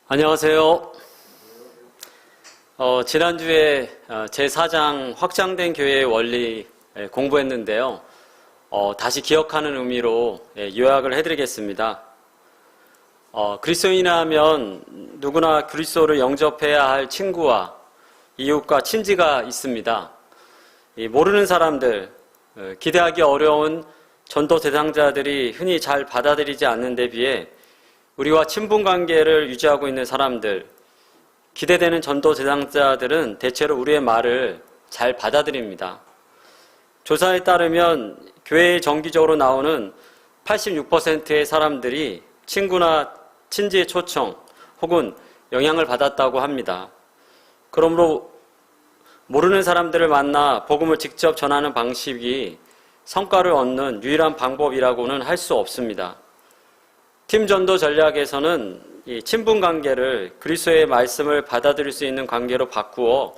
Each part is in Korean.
안녕하세요. 지난주에 제4장 확장된 교회의 원리 공부했는데요. 다시 기억하는 의미로 요약을 해드리겠습니다. 그리스도인이라면 누구나 그리스도를 영접해야 할 친구와 이웃과 친지가 있습니다. 모르는 사람들, 기대하기 어려운 전도 대상자들이 흔히 잘 받아들이지 않는 데 비해 우리와 친분 관계를 유지하고 있는 사람들, 기대되는 전도 대상자들은 대체로 우리의 말을 잘 받아들입니다. 조사에 따르면 교회에 정기적으로 나오는 86%의 사람들이 친구나 친지의 초청 혹은 영향을 받았다고 합니다. 그러므로 모르는 사람들을 만나 복음을 직접 전하는 방식이 성과를 얻는 유일한 방법이라고는 할 수 없습니다. 팀 전도 전략에서는 이 친분 관계를 그리스도의 말씀을 받아들일 수 있는 관계로 바꾸어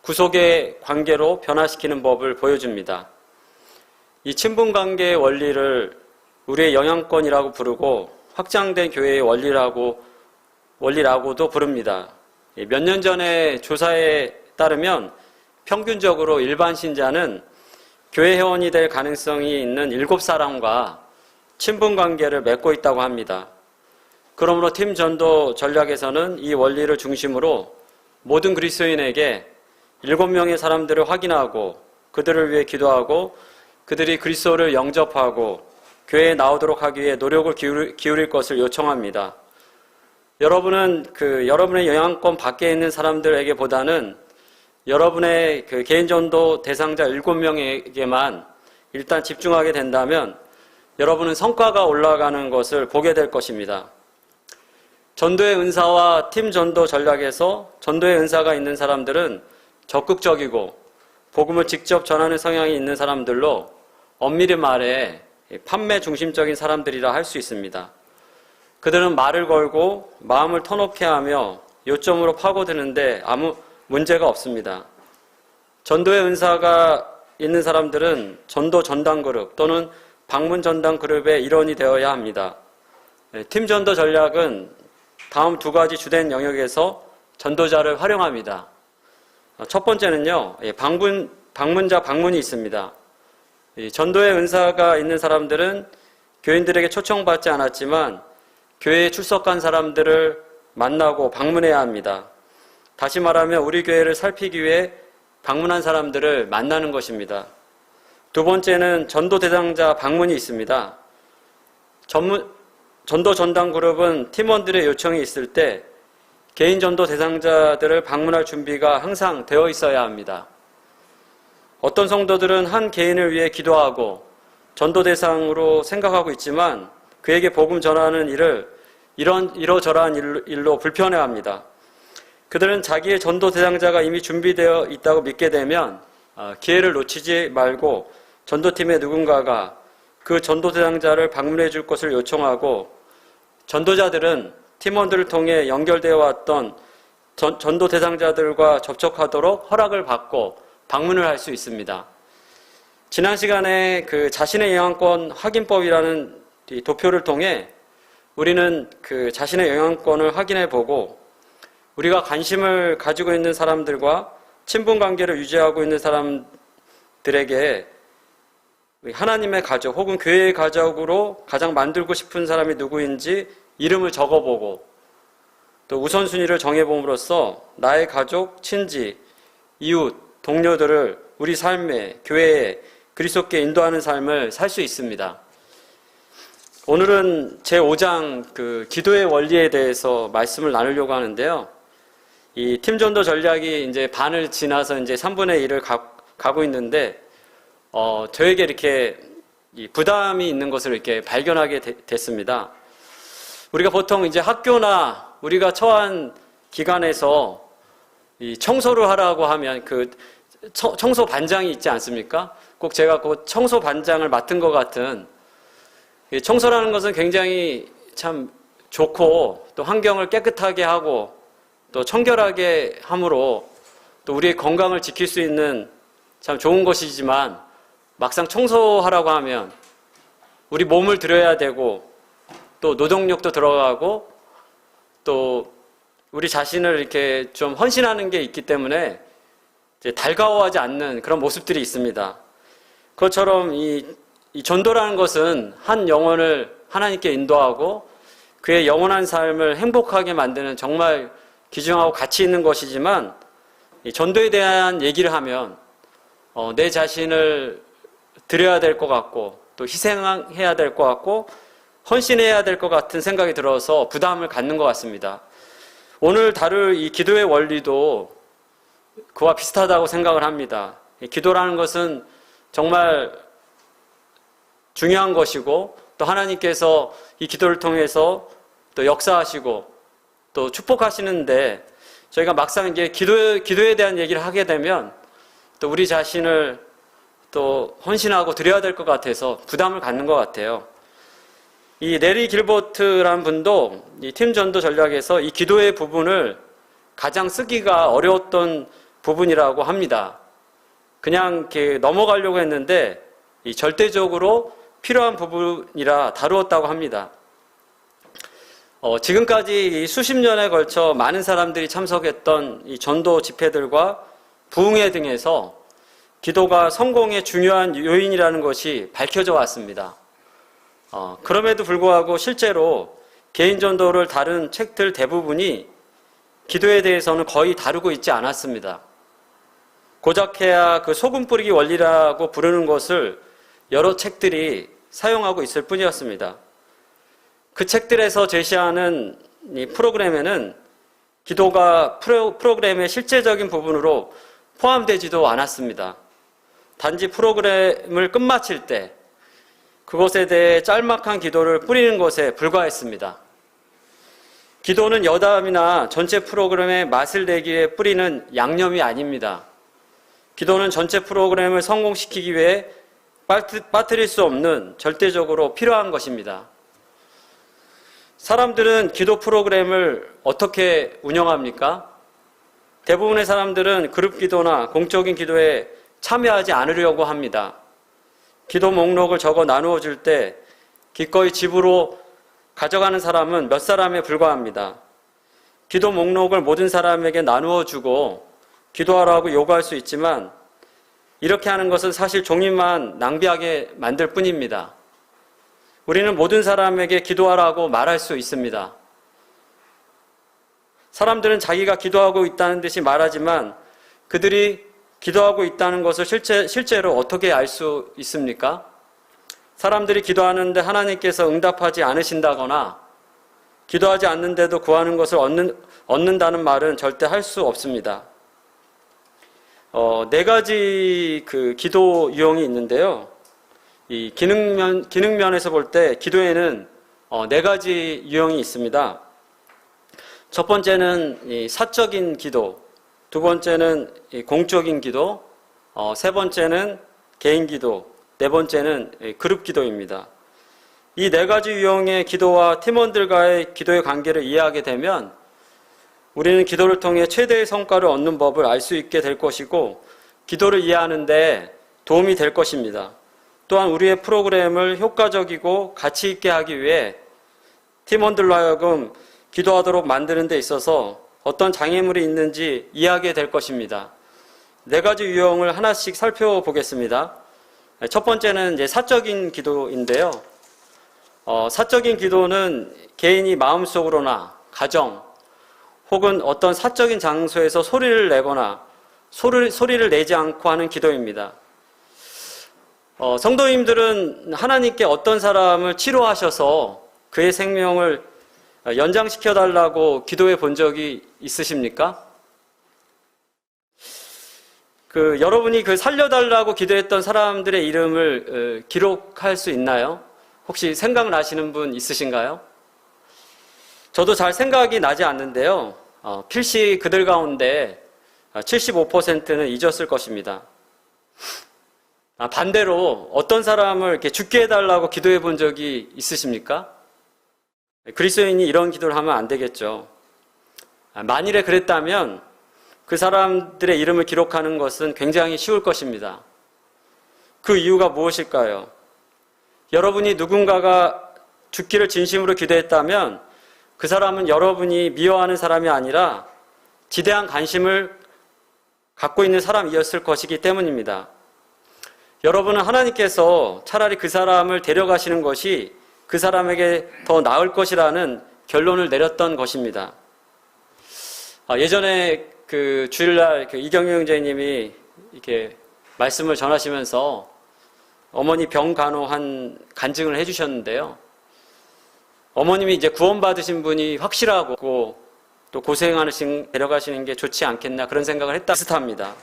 구속의 관계로 변화시키는 법을 보여줍니다. 이 친분 관계의 원리를 우리의 영향권이라고 부르고 확장된 교회의 원리라고도 부릅니다. 몇 년 전에 조사에 따르면 평균적으로 일반 신자는 교회 회원이 될 가능성이 있는 7사람과 친분 관계를 맺고 있다고 합니다. 그러므로 팀 전도 전략에서는 이 원리를 중심으로 모든 그리스도인에게 7명의 사람들을 확인하고 그들을 위해 기도하고 그들이 그리스도를 영접하고 교회에 나오도록 하기 위해 노력을 기울일 것을 요청합니다. 여러분은 여러분의 영향권 밖에 있는 사람들에게보다는 여러분의 개인 전도 대상자 7명에게만 일단 집중하게 된다면 여러분은 성과가 올라가는 것을 보게 될 것입니다. 전도의 은사와 팀 전도 전략에서 전도의 은사가 있는 사람들은 적극적이고 복음을 직접 전하는 성향이 있는 사람들로 엄밀히 말해 판매 중심적인 사람들이라 할 수 있습니다. 그들은 말을 걸고 마음을 터놓게 하며 요점으로 파고드는데 아무 문제가 없습니다. 전도의 은사가 있는 사람들은 전도 전담 그룹 또는 방문 전담 그룹의 일원이 되어야 합니다. 팀 전도 전략은 다음 2가지 주된 영역에서 전도자를 활용합니다. 첫 번째는요, 방문이 있습니다. 전도의 은사가 있는 사람들은 교인들에게 초청받지 않았지만 교회에 출석한 사람들을 만나고 방문해야 합니다. 다시 말하면 우리 교회를 살피기 위해 방문한 사람들을 만나는 것입니다. 두 번째는 전도 대상자 방문이 있습니다. 전도 전담 그룹은 팀원들의 요청이 있을 때 개인 전도 대상자들을 방문할 준비가 항상 되어 있어야 합니다. 어떤 성도들은 한 개인을 위해 기도하고 전도 대상으로 생각하고 있지만 그에게 복음 전하는 일을 이러저러한 일로 불편해합니다. 그들은 자기의 전도 대상자가 이미 준비되어 있다고 믿게 되면 기회를 놓치지 말고 전도팀의 누군가가 그 전도 대상자를 방문해 줄 것을 요청하고 전도자들은 팀원들을 통해 연결되어 왔던 전도 대상자들과 접촉하도록 허락을 받고 방문을 할 수 있습니다. 지난 시간에 자신의 영향권 확인법이라는 도표를 통해 우리는 자신의 영향권을 확인해 보고 우리가 관심을 가지고 있는 사람들과 친분 관계를 유지하고 있는 사람들에게 하나님의 가족 혹은 교회의 가족으로 가장 만들고 싶은 사람이 누구인지 이름을 적어보고 또 우선순위를 정해봄으로써 나의 가족, 친지, 이웃, 동료들을 우리 삶에, 교회에 그리스도께 인도하는 삶을 살 수 있습니다. 오늘은 제5장 기도의 원리에 대해서 말씀을 나누려고 하는데요. 이 팀 전도 전략이 이제 반을 지나서 이제 3분의 1을 가고 있는데 저에게 이렇게 부담이 있는 것을 이렇게 발견하게 됐습니다. 우리가 보통 이제 학교나 우리가 처한 기관에서 이 청소를 하라고 하면 청소 반장이 있지 않습니까? 꼭 제가 그 청소 반장을 맡은 것 같은 청소라는 것은 굉장히 참 좋고 또 환경을 깨끗하게 하고 또 청결하게 함으로 또 우리의 건강을 지킬 수 있는 참 좋은 것이지만 막상 청소하라고 하면 우리 몸을 들여야 되고 또 노동력도 들어가고 또 우리 자신을 이렇게 좀 헌신하는 게 있기 때문에 이제 달가워하지 않는 그런 모습들이 있습니다. 그것처럼 이 전도라는 것은 한 영혼을 하나님께 인도하고 그의 영원한 삶을 행복하게 만드는 정말 귀중하고 가치 있는 것이지만, 이 전도에 대한 얘기를 하면 내 자신을 드려야 될 것 같고 또 희생해야 될 것 같고 헌신해야 될 것 같은 생각이 들어서 부담을 갖는 것 같습니다. 오늘 다룰 이 기도의 원리도 그와 비슷하다고 생각을 합니다. 기도라는 것은 정말 중요한 것이고 또 하나님께서 이 기도를 통해서 또 역사하시고 또 축복하시는데, 저희가 막상 이제 기도에 대한 얘기를 하게 되면 또 우리 자신을 또 헌신하고 드려야 될 것 같아서 부담을 갖는 것 같아요. 이 내리 길버트라는 분도 이 팀 전도 전략에서 이 기도의 부분을 가장 쓰기가 어려웠던 부분이라고 합니다. 그냥 이렇게 넘어가려고 했는데 이 절대적으로 필요한 부분이라 다루었다고 합니다. 지금까지 수십 년에 걸쳐 많은 사람들이 참석했던 이 전도 집회들과 부흥회 등에서 기도가 성공의 중요한 요인이라는 것이 밝혀져 왔습니다. 그럼에도 불구하고 실제로 개인 전도를 다룬 책들 대부분이 기도에 대해서는 거의 다루고 있지 않았습니다. 고작해야 그 소금 뿌리기 원리라고 부르는 것을 여러 책들이 사용하고 있을 뿐이었습니다. 그 책들에서 제시하는 이 프로그램에는 기도가 프로그램의 실제적인 부분으로 포함되지도 않았습니다. 단지 프로그램을 끝마칠 때 그것에 대해 짤막한 기도를 뿌리는 것에 불과했습니다. 기도는 여담이나 전체 프로그램의 맛을 내기 위해 뿌리는 양념이 아닙니다. 기도는 전체 프로그램을 성공시키기 위해 빠뜨릴 수 없는 절대적으로 필요한 것입니다. 사람들은 기도 프로그램을 어떻게 운영합니까? 대부분의 사람들은 그룹 기도나 공적인 기도에 참여하지 않으려고 합니다. 기도 목록을 적어 나누어 줄 때 기꺼이 집으로 가져가는 사람은 몇 사람에 불과합니다. 기도 목록을 모든 사람에게 나누어 주고 기도하라고 요구할 수 있지만 이렇게 하는 것은 사실 종이만 낭비하게 만들 뿐입니다. 우리는 모든 사람에게 기도하라고 말할 수 있습니다. 사람들은 자기가 기도하고 있다는 듯이 말하지만 그들이 기도하고 있다는 것을 실제로 어떻게 알 수 있습니까? 사람들이 기도하는데 하나님께서 응답하지 않으신다거나 기도하지 않는데도 구하는 것을 얻는다는 말은 절대 할 수 없습니다. 네 가지 그 기도 유형이 있는데요. 이 기능면에서 볼 때 기도에는 네 가지 유형이 있습니다. 첫 번째는 이 사적인 기도, 두 번째는 이 공적인 기도, 세 번째는 개인 기도, 네 번째는 그룹 기도입니다. 이 네 가지 유형의 기도와 팀원들과의 기도의 관계를 이해하게 되면 우리는 기도를 통해 최대의 성과를 얻는 법을 알 수 있게 될 것이고 기도를 이해하는 데 도움이 될 것입니다. 또한 우리의 프로그램을 효과적이고 가치 있게 하기 위해 팀원들로 하여금 기도하도록 만드는 데 있어서 어떤 장애물이 있는지 이해하게 될 것입니다. 네 가지 유형을 하나씩 살펴보겠습니다. 첫 번째는 이제 사적인 기도인데요. 사적인 기도는 개인이 마음속으로나 가정 혹은 어떤 사적인 장소에서 소리를 내거나 소리를 내지 않고 하는 기도입니다. 성도님들은 하나님께 어떤 사람을 치료하셔서 그의 생명을 연장시켜달라고 기도해 본 적이 있으십니까? 여러분이 살려달라고 기도했던 사람들의 이름을 기록할 수 있나요? 혹시 생각나시는 분 있으신가요? 저도 잘 생각이 나지 않는데요. 필시 그들 가운데 75%는 잊었을 것입니다. 반대로 어떤 사람을 이렇게 죽게 해달라고 기도해 본 적이 있으십니까? 그리스도인이 이런 기도를 하면 안 되겠죠. 만일에 그랬다면 그 사람들의 이름을 기록하는 것은 굉장히 쉬울 것입니다. 그 이유가 무엇일까요? 여러분이 누군가가 죽기를 진심으로 기도했다면 그 사람은 여러분이 미워하는 사람이 아니라 지대한 관심을 갖고 있는 사람이었을 것이기 때문입니다. 여러분은 하나님께서 차라리 그 사람을 데려가시는 것이 그 사람에게 더 나을 것이라는 결론을 내렸던 것입니다. 예전에 그 주일날 이경유 형제님이 이렇게 말씀을 전하시면서 어머니 병 간호한 간증을 해주셨는데요. 어머님이 이제 구원받으신 분이 확실하고 또 고생하신 데려가시는 게 좋지 않겠나 그런 생각을 했다 비슷합니다.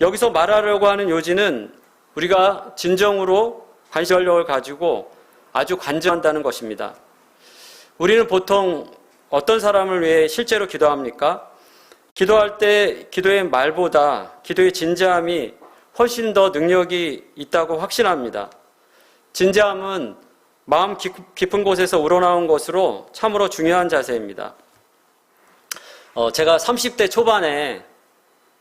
여기서 말하려고 하는 요지는 우리가 진정으로 관심을 가지고 아주 간절한다는 것입니다. 우리는 보통 어떤 사람을 위해 실제로 기도합니까? 기도할 때 기도의 말보다 기도의 진지함이 훨씬 더 능력이 있다고 확신합니다. 진지함은 마음 깊은 곳에서 우러나온 것으로 참으로 중요한 자세입니다. 제가 30대 초반에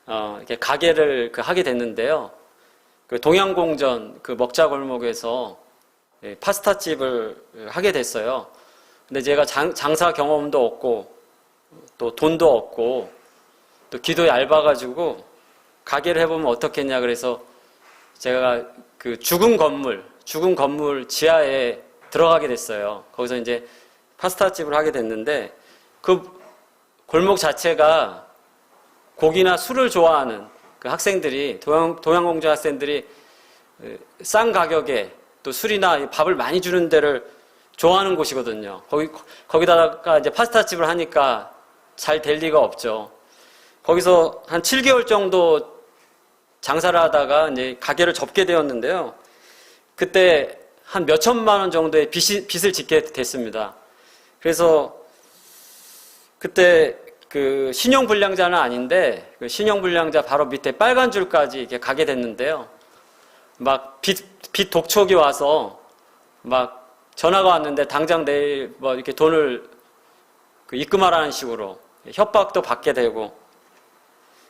이렇게 가게를 하게 됐는데요. 그 동양공전 그 먹자골목에서 파스타집을 하게 됐어요. 근데 제가 장사 경험도 없고 또 돈도 없고 또 기도 얇아가지고 가게를 해보면 어떻겠냐 그래서 제가 그 죽은 건물 지하에 들어가게 됐어요. 거기서 이제 파스타집을 하게 됐는데 그 골목 자체가 고기나 술을 좋아하는 그 학생들이 동양공전 학생들이 싼 가격에 또 술이나 밥을 많이 주는 데를 좋아하는 곳이거든요. 거기다가 이제 파스타집을 하니까 잘 될 리가 없죠. 거기서 한 7개월 정도 장사를 하다가 이제 가게를 접게 되었는데요. 그때 한 몇 천만 원 정도의 빚을 짓게 됐습니다. 그래서 그때 그 신용불량자는 아닌데 그 신용불량자 바로 밑에 빨간 줄까지 이렇게 가게 됐는데요. 막 빚 독촉이 와서 막 전화가 왔는데 당장 내일 뭐 이렇게 돈을 입금하라는 식으로 협박도 받게 되고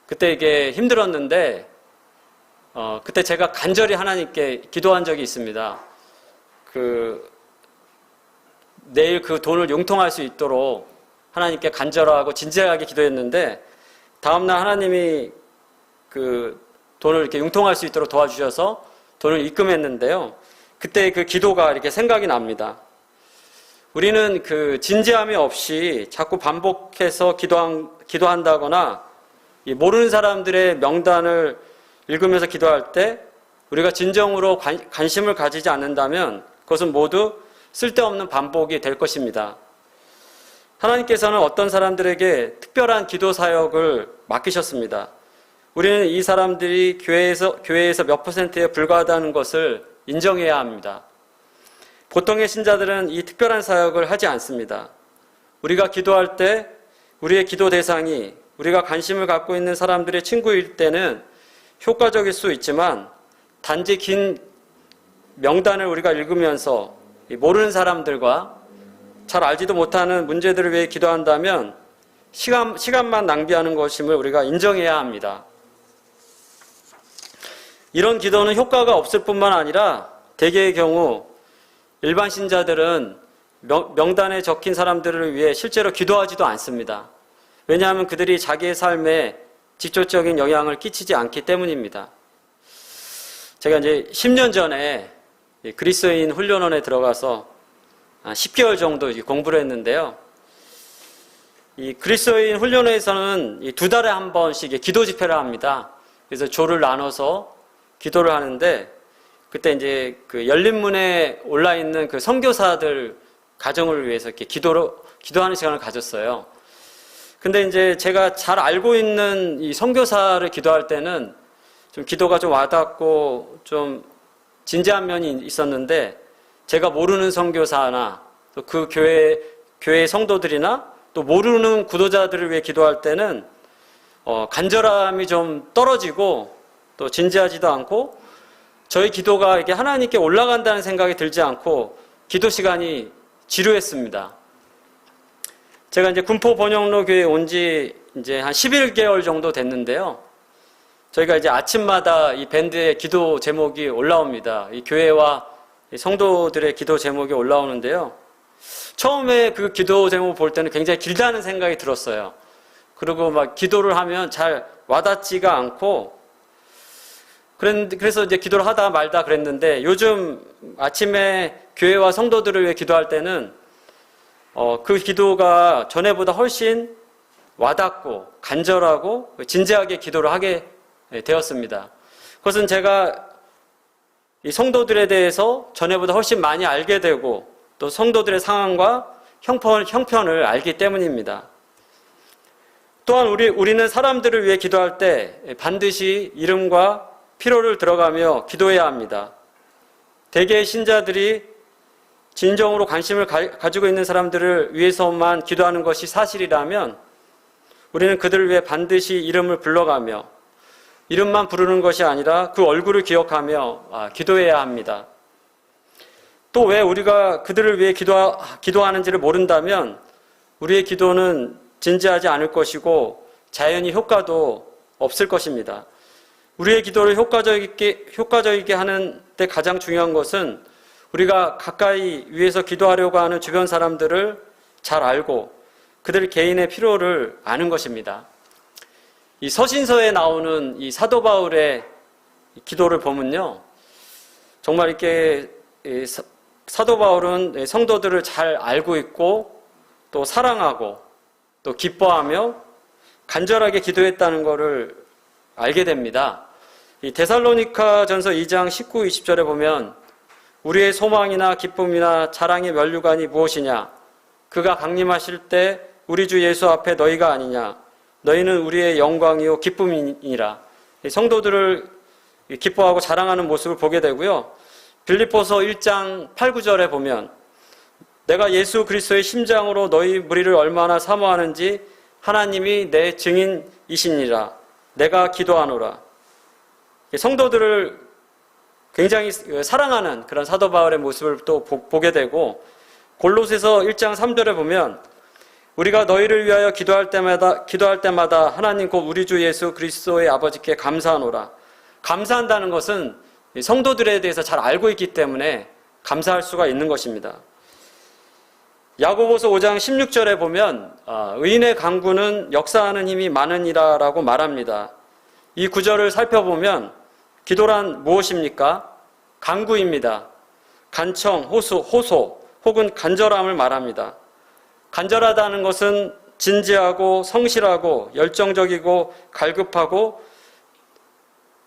그때 이게 힘들었는데 그때 제가 간절히 하나님께 기도한 적이 있습니다. 내일 그 돈을 융통할 수 있도록 하나님께 간절하고 진지하게 기도했는데 다음날 하나님이 그 돈을 이렇게 융통할 수 있도록 도와주셔서 돈을 입금했는데요. 그때 그 기도가 이렇게 생각이 납니다. 우리는 그 진지함이 없이 자꾸 반복해서 기도한다거나 모르는 사람들의 명단을 읽으면서 기도할 때 우리가 진정으로 관심을 가지지 않는다면 그것은 모두 쓸데없는 반복이 될 것입니다. 하나님께서는 어떤 사람들에게 특별한 기도 사역을 맡기셨습니다. 우리는 이 사람들이 교회에서 몇 %에 불과하다는 것을 인정해야 합니다. 보통의 신자들은 이 특별한 사역을 하지 않습니다. 우리가 기도할 때 우리의 기도 대상이 우리가 관심을 갖고 있는 사람들의 친구일 때는 효과적일 수 있지만 단지 긴 명단을 우리가 읽으면서 모르는 사람들과 잘 알지도 못하는 문제들을 위해 기도한다면 시간만 낭비하는 것임을 우리가 인정해야 합니다. 이런 기도는 효과가 없을 뿐만 아니라 대개의 경우 일반 신자들은 명단에 적힌 사람들을 위해 실제로 기도하지도 않습니다. 왜냐하면 그들이 자기의 삶에 직접적인 영향을 끼치지 않기 때문입니다. 제가 이제 10년 전에 그리스도인 훈련원에 들어가서 10개월 정도 공부를 했는데요. 이 그리스도인 훈련회에서는 2달에 한 번씩 기도 집회를 합니다. 그래서 조를 나눠서 기도를 하는데 그때 이제 그 열린문에 올라 있는 그 선교사들 가정을 위해서 이렇게 기도하는 시간을 가졌어요. 근데 이제 제가 잘 알고 있는 이 선교사를 기도할 때는 좀 기도가 좀 와닿고 좀 진지한 면이 있었는데 제가 모르는 선교사나 또 그 교회 성도들이나 또 모르는 구도자들을 위해 기도할 때는 간절함이 좀 떨어지고 또 진지하지도 않고 저희 기도가 이렇게 하나님께 올라간다는 생각이 들지 않고 기도 시간이 지루했습니다. 제가 이제 군포 번영로 교회에 온 지 이제 한 11개월 정도 됐는데요. 저희가 이제 아침마다 이 밴드의 기도 제목이 올라옵니다. 이 교회와 이 성도들의 기도 제목이 올라오는데요. 처음에 그 기도 제목 볼 때는 굉장히 길다는 생각이 들었어요. 그리고 막 기도를 하면 잘 와닿지가 않고, 그래서 이제 기도를 하다 말다 그랬는데, 요즘 아침에 교회와 성도들을 위해 기도할 때는 그 기도가 전에보다 훨씬 와닿고 간절하고 진지하게 기도를 하게 되었습니다. 그것은 제가 이 성도들에 대해서 전에보다 훨씬 많이 알게 되고 또 성도들의 상황과 형편을 알기 때문입니다. 또한 우리는 사람들을 위해 기도할 때 반드시 이름과 필요를 들어가며 기도해야 합니다. 대개의 신자들이 진정으로 관심을 가지고 있는 사람들을 위해서만 기도하는 것이 사실이라면 우리는 그들을 위해 반드시 이름을 불러가며 이름만 부르는 것이 아니라 그 얼굴을 기억하며 기도해야 합니다. 또 왜 우리가 그들을 위해 기도하는지를 모른다면 우리의 기도는 진지하지 않을 것이고 자연히 효과도 없을 것입니다. 우리의 기도를 효과적이게 하는 데 가장 중요한 것은 우리가 가까이 위에서 기도하려고 하는 주변 사람들을 잘 알고 그들 개인의 필요를 아는 것입니다. 이 서신서에 나오는 이 사도 바울의 기도를 보면요, 정말 이렇게 사도 바울은 성도들을 잘 알고 있고 또 사랑하고 또 기뻐하며 간절하게 기도했다는 것을 알게 됩니다. 이 데살로니가전서 2장 19, 20절에 보면 우리의 소망이나 기쁨이나 자랑의 면류관이 무엇이냐? 그가 강림하실 때 우리 주 예수 앞에 너희가 아니냐? 너희는 우리의 영광이요 기쁨이니라. 성도들을 기뻐하고 자랑하는 모습을 보게 되고요. 빌립보서 1장 8, 9절에 보면 내가 예수 그리스도의 심장으로 너희 무리를 얼마나 사모하는지 하나님이 내 증인이시니라. 내가 기도하노라. 성도들을 굉장히 사랑하는 그런 사도 바울의 모습을 또 보게 되고, 골로새서 1장 3절에 보면 우리가 너희를 위하여 기도할 때마다 하나님 곧 우리 주 예수 그리스도의 아버지께 감사하노라. 감사한다는 것은 성도들에 대해서 잘 알고 있기 때문에 감사할 수가 있는 것입니다. 야고보서 5장 16절에 보면 의인의 강구는 역사하는 힘이 많으니라라고 말합니다. 이 구절을 살펴보면 기도란 무엇입니까? 간구입니다. 간청, 호소 혹은 간절함을 말합니다. 간절하다는 것은 진지하고 성실하고 열정적이고 갈급하고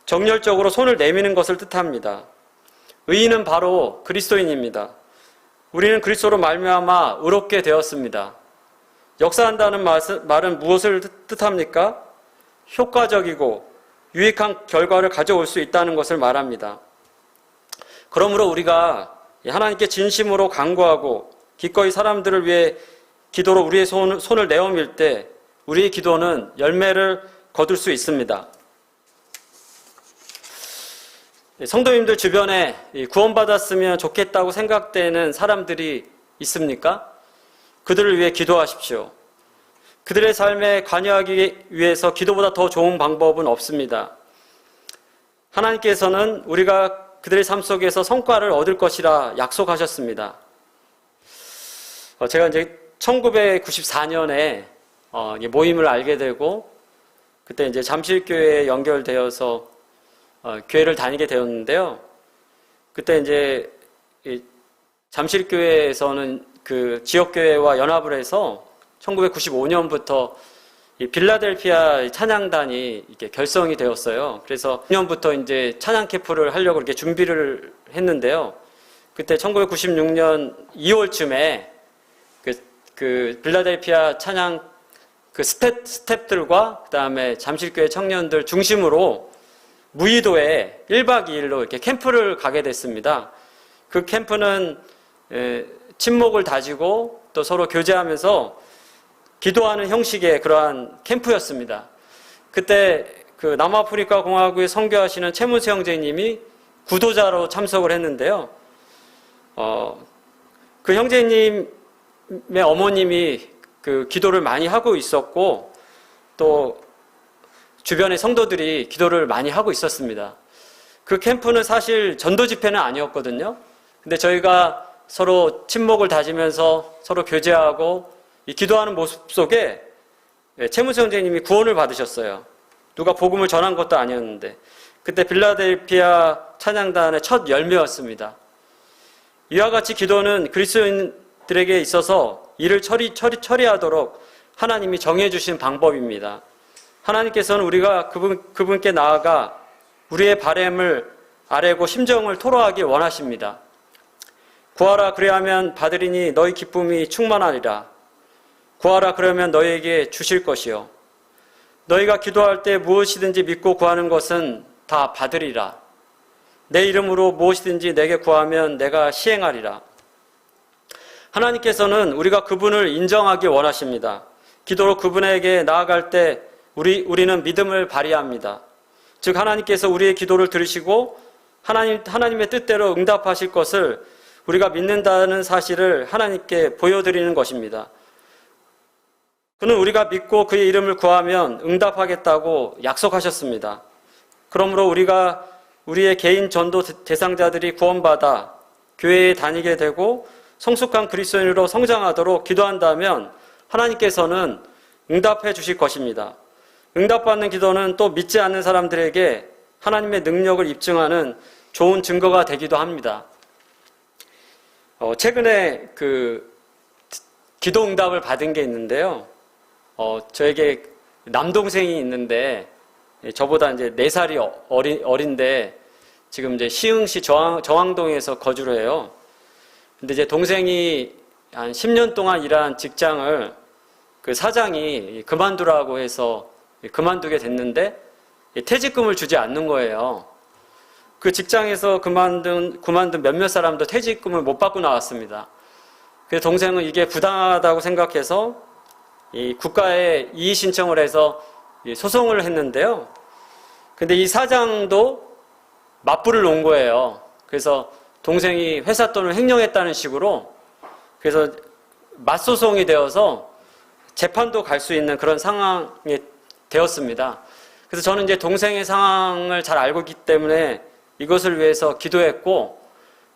정열적으로 손을 내미는 것을 뜻합니다. 의인은 바로 그리스도인입니다. 우리는 그리스도로 말미암아 의롭게 되었습니다. 역사한다는 말은 무엇을 뜻합니까? 효과적이고 유익한 결과를 가져올 수 있다는 것을 말합니다. 그러므로 우리가 하나님께 진심으로 간구하고 기꺼이 사람들을 위해 기도로 우리의 손을 내어밀 때 우리의 기도는 열매를 거둘 수 있습니다. 성도님들 주변에 구원받았으면 좋겠다고 생각되는 사람들이 있습니까? 그들을 위해 기도하십시오. 그들의 삶에 관여하기 위해서 기도보다 더 좋은 방법은 없습니다. 하나님께서는 우리가 그들의 삶 속에서 성과를 얻을 것이라 약속하셨습니다. 제가 이제 1994년에 모임을 알게 되고 그때 이제 잠실교회에 연결되어서 교회를 다니게 되었는데요. 그때 이제 잠실교회에서는 그 지역교회와 연합을 해서 1995년부터 이 빌라델피아 찬양단이 이렇게 결성이 되었어요. 그래서 2년부터 이제 찬양 캠프를 하려고 이렇게 준비를 했는데요. 그때 1996년 2월쯤에 그 빌라델피아 찬양 그 스텝들과 그 다음에 잠실교회 청년들 중심으로 무의도에 1박 2일로 이렇게 캠프를 가게 됐습니다. 그 캠프는 친목을 다지고 또 서로 교제하면서 기도하는 형식의 그러한 캠프였습니다. 그때 그 남아프리카 공화국에 선교하시는 최문수 형제님이 구도자로 참석을 했는데요. 그 형제님의 어머님이 그 기도를 많이 하고 있었고 또 주변의 성도들이 기도를 많이 하고 있었습니다. 그 캠프는 사실 전도 집회는 아니었거든요. 근데 저희가 서로 친목을 다지면서 서로 교제하고 이 기도하는 모습 속에 최문수 형제님이 구원을 받으셨어요. 누가 복음을 전한 것도 아니었는데 그때 빌라델피아 찬양단의 첫 열매였습니다. 이와 같이 기도는 그리스도인들에게 있어서 일을 처리하도록 하나님이 정해주신 방법입니다. 하나님께서는 우리가 그분께 나아가 우리의 바램을 아뢰고 심정을 토로하기 원하십니다. 구하라 그리하면 받으리니 너희 기쁨이 충만하리라. 구하라 그러면 너희에게 주실 것이요. 너희가 기도할 때 무엇이든지 믿고 구하는 것은 다 받으리라. 내 이름으로 무엇이든지 내게 구하면 내가 시행하리라. 하나님께서는 우리가 그분을 인정하기 원하십니다. 기도로 그분에게 나아갈 때 우리는 믿음을 발휘합니다. 즉 하나님께서 우리의 기도를 들으시고 하나님의 뜻대로 응답하실 것을 우리가 믿는다는 사실을 하나님께 보여드리는 것입니다. 그는 우리가 믿고 그의 이름을 구하면 응답하겠다고 약속하셨습니다. 그러므로 우리가 우리의 개인 전도 대상자들이 구원받아 교회에 다니게 되고 성숙한 그리스도인으로 성장하도록 기도한다면 하나님께서는 응답해 주실 것입니다. 응답받는 기도는 또 믿지 않는 사람들에게 하나님의 능력을 입증하는 좋은 증거가 되기도 합니다. 최근에 기도 응답을 받은 게 있는데요. 저에게 남동생이 있는데 저보다 이제 4살이 어린데 지금 이제 시흥시 정왕동에서 거주를 해요. 근데 이제 동생이 한 10년 동안 일한 직장을 그 사장이 그만두라고 해서 그만두게 됐는데 퇴직금을 주지 않는 거예요. 그 직장에서 그만둔 몇몇 사람도 퇴직금을 못 받고 나왔습니다. 그래서 동생은 이게 부당하다고 생각해서 이 국가에 이의 신청을 해서 소송을 했는데요. 근데 이 사장도 맞불을 놓은 거예요. 그래서 동생이 회사 돈을 횡령했다는 식으로 그래서 맞소송이 되어서 재판도 갈 수 있는 그런 상황이 되었습니다. 그래서 저는 이제 동생의 상황을 잘 알고 있기 때문에 이것을 위해서 기도했고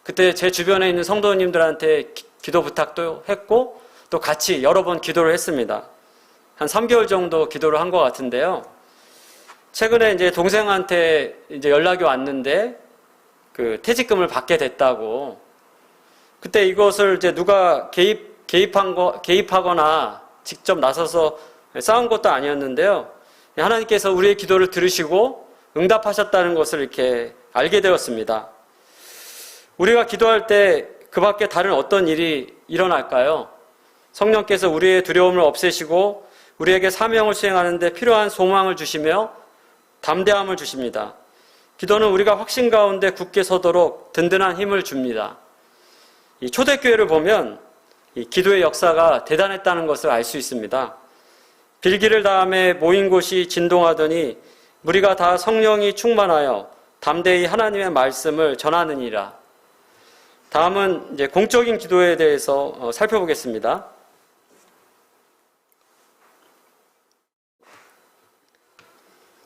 그때 제 주변에 있는 성도님들한테 기도 부탁도 했고 또 같이 여러 번 기도를 했습니다. 한 3개월 정도 기도를 한 것 같은데요. 최근에 이제 동생한테 이제 연락이 왔는데 그 퇴직금을 받게 됐다고. 그때 이것을 이제 누가 개입하거나 직접 나서서 싸운 것도 아니었는데요. 하나님께서 우리의 기도를 들으시고 응답하셨다는 것을 이렇게 알게 되었습니다. 우리가 기도할 때 그 밖에 다른 어떤 일이 일어날까요? 성령께서 우리의 두려움을 없애시고 우리에게 사명을 수행하는 데 필요한 소망을 주시며 담대함을 주십니다. 기도는 우리가 확신 가운데 굳게 서도록 든든한 힘을 줍니다. 이 초대교회를 보면 이 기도의 역사가 대단했다는 것을 알 수 있습니다. 빌기를 다음에 모인 곳이 진동하더니 무리가 다 성령이 충만하여 담대히 하나님의 말씀을 전하느니라. 다음은 이제 공적인 기도에 대해서 살펴보겠습니다.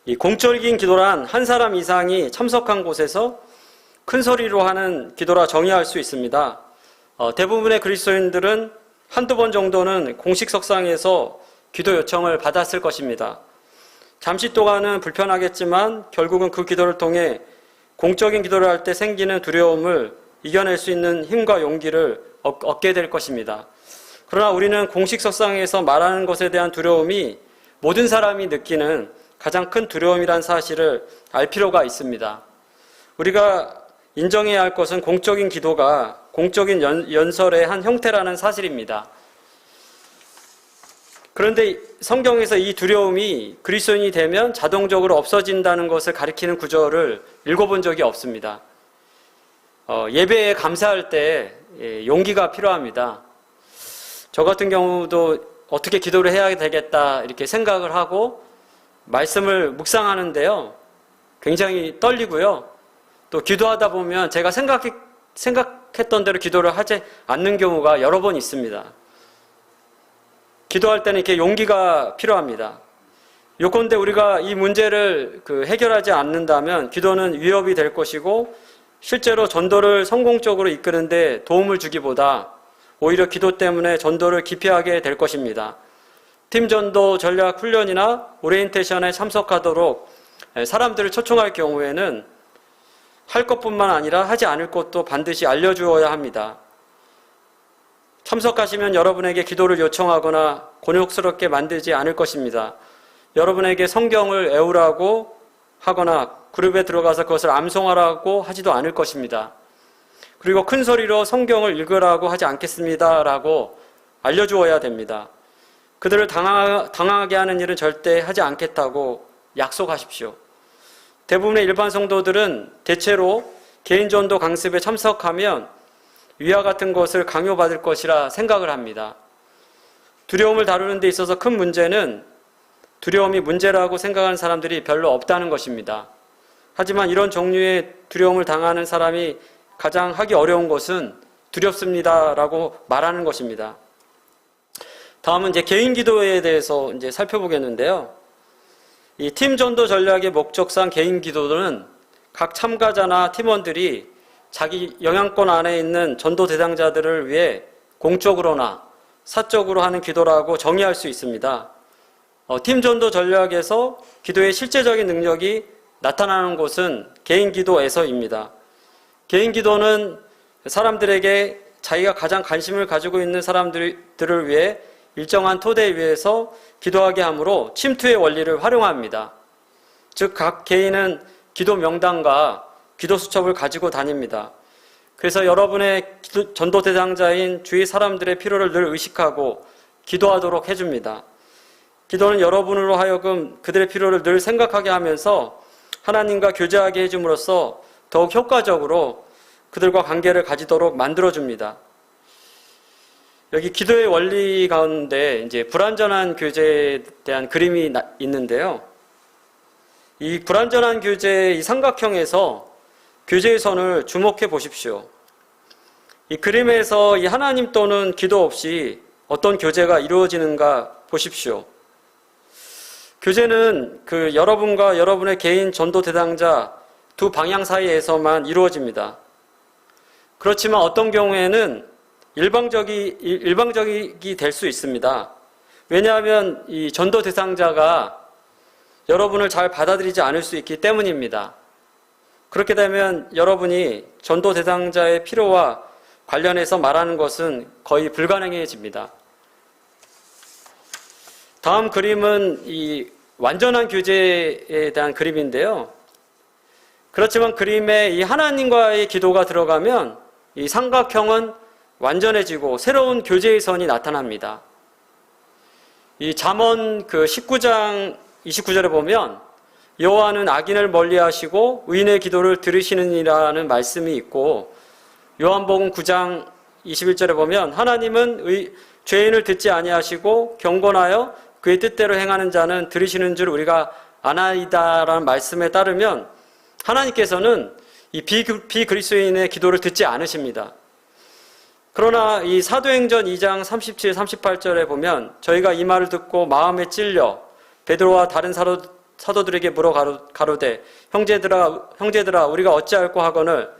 이 공적인 기도란 한 사람 이상이 참석한 곳에서 큰 소리로 하는 기도라 정의할 수 있습니다. 대부분의 그리스도인들은 한두 번 정도는 공식 석상에서 기도 요청을 받았을 것입니다. 잠시 동안은 불편하겠지만 결국은 그 기도를 통해 공적인 기도를 할 때 생기는 두려움을 이겨낼 수 있는 힘과 용기를 얻게 될 것입니다. 그러나 우리는 공식 석상에서 말하는 것에 대한 두려움이 모든 사람이 느끼는 가장 큰 두려움이란 사실을 알 필요가 있습니다. 우리가 인정해야 할 것은 공적인 기도가 공적인 연설의 한 형태라는 사실입니다. 그런데 성경에서 이 두려움이 그리스도인이 되면 자동적으로 없어진다는 것을 가리키는 구절을 읽어본 적이 없습니다. 예배에 감사할 때 용기가 필요합니다. 저 같은 경우도 어떻게 기도를 해야 되겠다 이렇게 생각을 하고 말씀을 묵상하는데요. 굉장히 떨리고요. 또 기도하다 보면 제가 생각했던 대로 기도를 하지 않는 경우가 여러 번 있습니다. 기도할 때는 이렇게 용기가 필요합니다. 요컨대 우리가 이 문제를 해결하지 않는다면 기도는 위협이 될 것이고 실제로 전도를 성공적으로 이끄는데 도움을 주기보다 오히려 기도 때문에 전도를 기피하게 될 것입니다. 팀 전도 전략 훈련이나 오리엔테이션에 참석하도록 사람들을 초청할 경우에는 할 것뿐만 아니라 하지 않을 것도 반드시 알려주어야 합니다. 참석하시면 여러분에게 기도를 요청하거나 곤욕스럽게 만들지 않을 것입니다. 여러분에게 성경을 외우라고 하거나 그룹에 들어가서 그것을 암송하라고 하지도 않을 것입니다. 그리고 큰 소리로 성경을 읽으라고 하지 않겠습니다 라고 알려주어야 됩니다. 그들을 당황하게 하는 일은 절대 하지 않겠다고 약속하십시오. 대부분의 일반 성도들은 대체로 개인전도 강습에 참석하면 위와 같은 것을 강요받을 것이라 생각을 합니다. 두려움을 다루는 데 있어서 큰 문제는 두려움이 문제라고 생각하는 사람들이 별로 없다는 것입니다. 하지만 이런 종류의 두려움을 당하는 사람이 가장 하기 어려운 것은 두렵습니다라고 말하는 것입니다. 다음은 이제 개인 기도에 대해서 이제 살펴보겠는데요. 이 팀 전도 전략의 목적상 개인 기도는 각 참가자나 팀원들이 자기 영향권 안에 있는 전도 대상자들을 위해 공적으로나 사적으로 하는 기도라고 정의할 수 있습니다. 팀 전도 전략에서 기도의 실제적인 능력이 나타나는 곳은 개인 기도에서입니다. 개인 기도는 사람들에게 자기가 가장 관심을 가지고 있는 사람들을 위해 일정한 토대 위에서 기도하게 하므로 침투의 원리를 활용합니다. 즉, 각 개인은 기도 명단과 기도 수첩을 가지고 다닙니다. 그래서 여러분의 전도 대상자인 주위 사람들의 필요를 늘 의식하고 기도하도록 해줍니다. 기도는 여러분으로 하여금 그들의 필요를 늘 생각하게 하면서 하나님과 교제하게 해줌으로써 더욱 효과적으로 그들과 관계를 가지도록 만들어줍니다. 여기 기도의 원리 가운데 이제 불완전한 교제에 대한 그림이 있는데요. 이 불완전한 교제의 이 삼각형에서 교제의 선을 주목해 보십시오. 이 그림에서 이 하나님 또는 기도 없이 어떤 교제가 이루어지는가 보십시오. 교제는 그 여러분과 여러분의 개인 전도 대상자 두 방향 사이에서만 이루어집니다. 그렇지만 어떤 경우에는 일방적이 될 수 있습니다. 왜냐하면 이 전도 대상자가 여러분을 잘 받아들이지 않을 수 있기 때문입니다. 그렇게 되면 여러분이 전도 대상자의 필요와 관련해서 말하는 것은 거의 불가능해집니다. 다음 그림은 이 완전한 교제에 대한 그림인데요. 그렇지만 그림에 이 하나님과의 기도가 들어가면 이 삼각형은 완전해지고 새로운 교제의 선이 나타납니다. 이 잠언 19장 29절에 보면 여호와는 악인을 멀리하시고 의인의 기도를 들으시느니라는 말씀이 있고, 요한복음 9장 21절에 보면 하나님은 죄인을 듣지 아니하시고 경건하여 그의 뜻대로 행하는 자는 들으시는 줄 우리가 아나이다라는 말씀에 따르면 하나님께서는 이 비그리스도인의 기도를 듣지 않으십니다. 그러나 이 사도행전 2장 37, 38절에 보면 저희가 이 말을 듣고 마음에 찔려 베드로와 다른 사도들에게 물어 가로되 형제들아 우리가 어찌할꼬 하거늘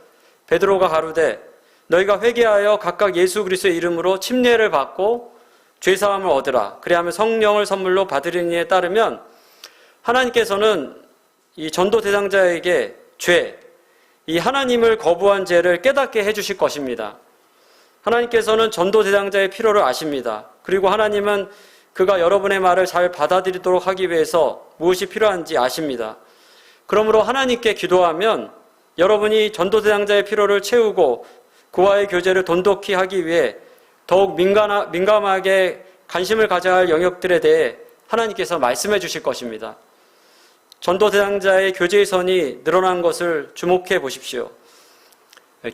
베드로가 가로되 너희가 회개하여 각각 예수 그리스도의 이름으로 침례를 받고 죄사함을 얻으라. 그리하면 성령을 선물로 받으리니에 따르면 하나님께서는 이 전도 대상자에게 죄, 이 하나님을 거부한 죄를 깨닫게 해주실 것입니다. 하나님께서는 전도 대상자의 필요를 아십니다. 그리고 하나님은 그가 여러분의 말을 잘 받아들이도록 하기 위해서 무엇이 필요한지 아십니다. 그러므로 하나님께 기도하면 여러분이 전도 대상자의 필요를 채우고 그와의 교제를 돈독히 하기 위해 더욱 민감하게 관심을 가져야 할 영역들에 대해 하나님께서 말씀해 주실 것입니다. 전도 대상자의 교제의 선이 늘어난 것을 주목해 보십시오.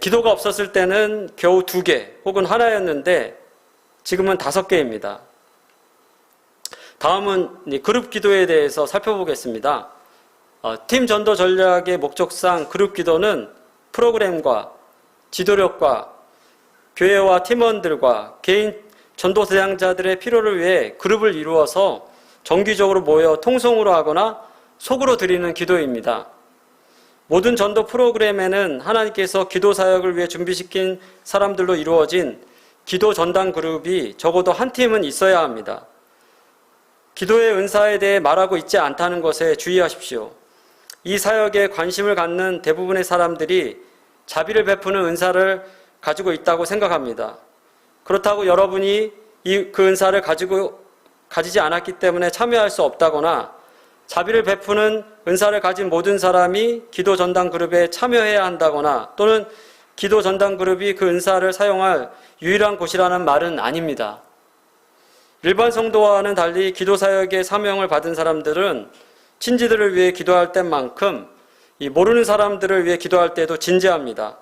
기도가 없었을 때는 겨우 2개 혹은 하나였는데 지금은 5개입니다. 다음은 그룹 기도에 대해서 살펴보겠습니다. 팀 전도 전략의 목적상 그룹 기도는 프로그램과 지도력과 교회와 팀원들과 개인 전도 대상자들의 필요를 위해 그룹을 이루어서 정기적으로 모여 통성으로 하거나 속으로 드리는 기도입니다. 모든 전도 프로그램에는 하나님께서 기도 사역을 위해 준비시킨 사람들로 이루어진 기도 전담 그룹이 적어도 한 팀은 있어야 합니다. 기도의 은사에 대해 말하고 있지 않다는 것에 주의하십시오. 이 사역에 관심을 갖는 대부분의 사람들이 자비를 베푸는 은사를 가지고 있다고 생각합니다. 그렇다고 여러분이 그 은사를 가지지 않았기 때문에 참여할 수 없다거나 자비를 베푸는 은사를 가진 모든 사람이 기도 전담 그룹에 참여해야 한다거나 또는 기도 전담 그룹이 그 은사를 사용할 유일한 곳이라는 말은 아닙니다. 일반 성도와는 달리 기도 사역의 사명을 받은 사람들은 친지들을 위해 기도할 때만큼 이 모르는 사람들을 위해 기도할 때도 진지합니다.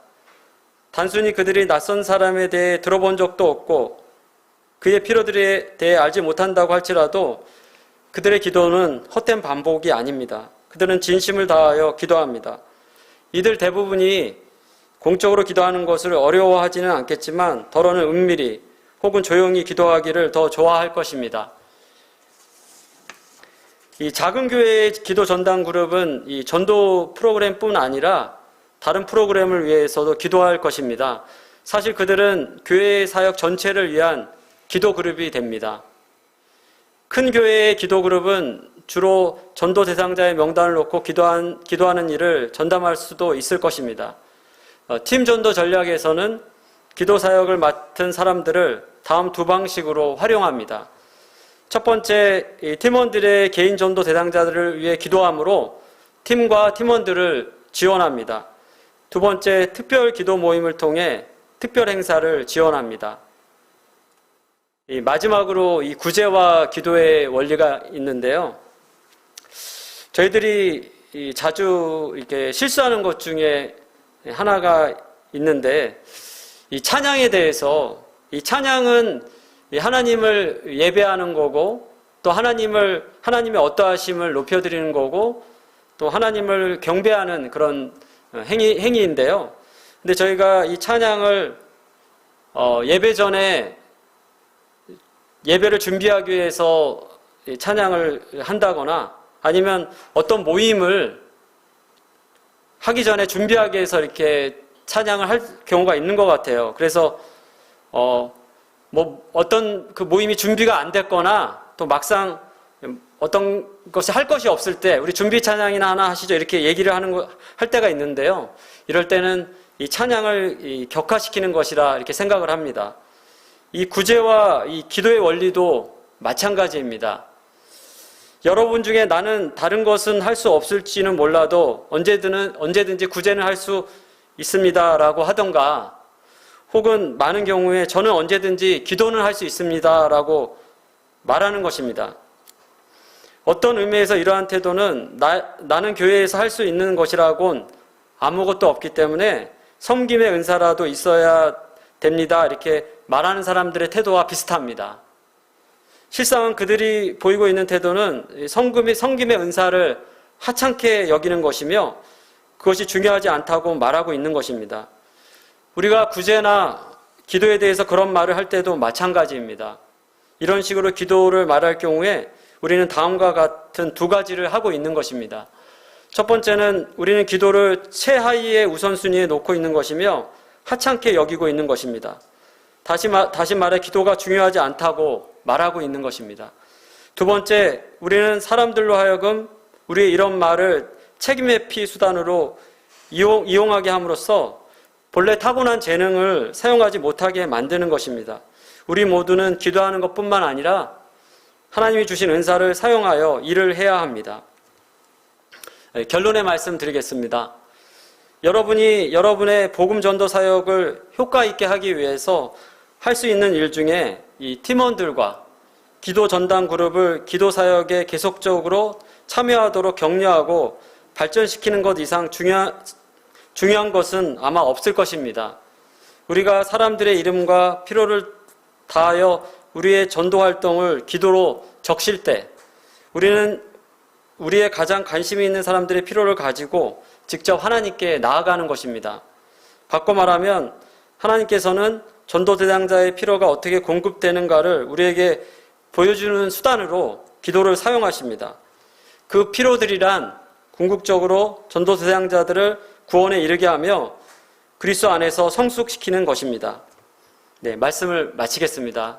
단순히 그들이 낯선 사람에 대해 들어본 적도 없고 그의 필요들에 대해 알지 못한다고 할지라도 그들의 기도는 헛된 반복이 아닙니다. 그들은 진심을 다하여 기도합니다. 이들 대부분이 공적으로 기도하는 것을 어려워하지는 않겠지만 더러는 은밀히 혹은 조용히 기도하기를 더 좋아할 것입니다. 이 작은 교회의 기도 전담 그룹은 이 전도 프로그램뿐 아니라 다른 프로그램을 위해서도 기도할 것입니다. 사실 그들은 교회의 사역 전체를 위한 기도 그룹이 됩니다. 큰 교회의 기도 그룹은 주로 전도 대상자의 명단을 놓고 기도하는 일을 전담할 수도 있을 것입니다. 팀 전도 전략에서는 기도 사역을 맡은 사람들을 다음 두 방식으로 활용합니다. 첫 번째, 팀원들의 개인 전도 대상자들을 위해 기도함으로 팀과 팀원들을 지원합니다. 두 번째, 특별 기도 모임을 통해 특별 행사를 지원합니다. 마지막으로 이 구제와 기도의 원리가 있는데요. 저희들이 자주 이렇게 실수하는 것 중에 하나가 있는데, 이 찬양에 대해서, 이 찬양은 하나님을 예배하는 거고, 또 하나님의 어떠하심을 높여드리는 거고, 또 하나님을 경배하는 그런 행위인데요. 근데 저희가 이 찬양을 예배 전에 예배를 준비하기 위해서 찬양을 한다거나 아니면 어떤 모임을 하기 전에 준비하기 위해서 이렇게 찬양을 할 경우가 있는 것 같아요. 그래서 어떤 그 모임이 준비가 안 됐거나 또 막상 어떤 것이 할 것이 없을 때 우리 준비 찬양이나 하나 하시죠 이렇게 얘기를 할 때가 있는데요. 이럴 때는 이 찬양을 격화시키는 것이라 이렇게 생각을 합니다. 이 구제와 이 기도의 원리도 마찬가지입니다. 여러분 중에 나는 다른 것은 할 수 없을지는 몰라도 언제든지 구제는 할 수 있습니다라고 하던가, 혹은 많은 경우에 저는 언제든지 기도는 할 수 있습니다라고 말하는 것입니다. 어떤 의미에서 이러한 태도는 나는 교회에서 할 수 있는 것이라곤 아무것도 없기 때문에 섬김의 은사라도 있어야 됩니다, 이렇게 말하는 사람들의 태도와 비슷합니다. 실상은 그들이 보이고 있는 태도는 섬김의 은사를 하찮게 여기는 것이며 그것이 중요하지 않다고 말하고 있는 것입니다. 우리가 구제나 기도에 대해서 그런 말을 할 때도 마찬가지입니다. 이런 식으로 기도를 말할 경우에 우리는 다음과 같은 두 가지를 하고 있는 것입니다. 첫 번째는 우리는 기도를 최하위의 우선순위에 놓고 있는 것이며 하찮게 여기고 있는 것입니다. 다시 말해 기도가 중요하지 않다고 말하고 있는 것입니다. 두 번째, 우리는 사람들로 하여금 우리의 이런 말을 책임회피 수단으로 이용하게 함으로써 본래 타고난 재능을 사용하지 못하게 만드는 것입니다. 우리 모두는 기도하는 것뿐만 아니라 하나님이 주신 은사를 사용하여 일을 해야 합니다. 결론의 말씀 드리겠습니다. 여러분이 여러분의 복음 전도 사역을 효과 있게 하기 위해서 할 수 있는 일 중에 이 팀원들과 기도 전담 그룹을 기도 사역에 계속적으로 참여하도록 격려하고 발전시키는 것 이상 중요한 것은 아마 없을 것입니다. 우리가 사람들의 이름과 필요를 다하여 우리의 전도 활동을 기도로 적실 때 우리는 우리의 가장 관심이 있는 사람들의 필요를 가지고 직접 하나님께 나아가는 것입니다. 바꿔 말하면 하나님께서는 전도 대상자의 필요가 어떻게 공급되는가를 우리에게 보여주는 수단으로 기도를 사용하십니다. 그 필요들이란 궁극적으로 전도서 사양자들을 구원에 이르게 하며 그리스도 안에서 성숙시키는 것입니다. 네, 말씀을 마치겠습니다.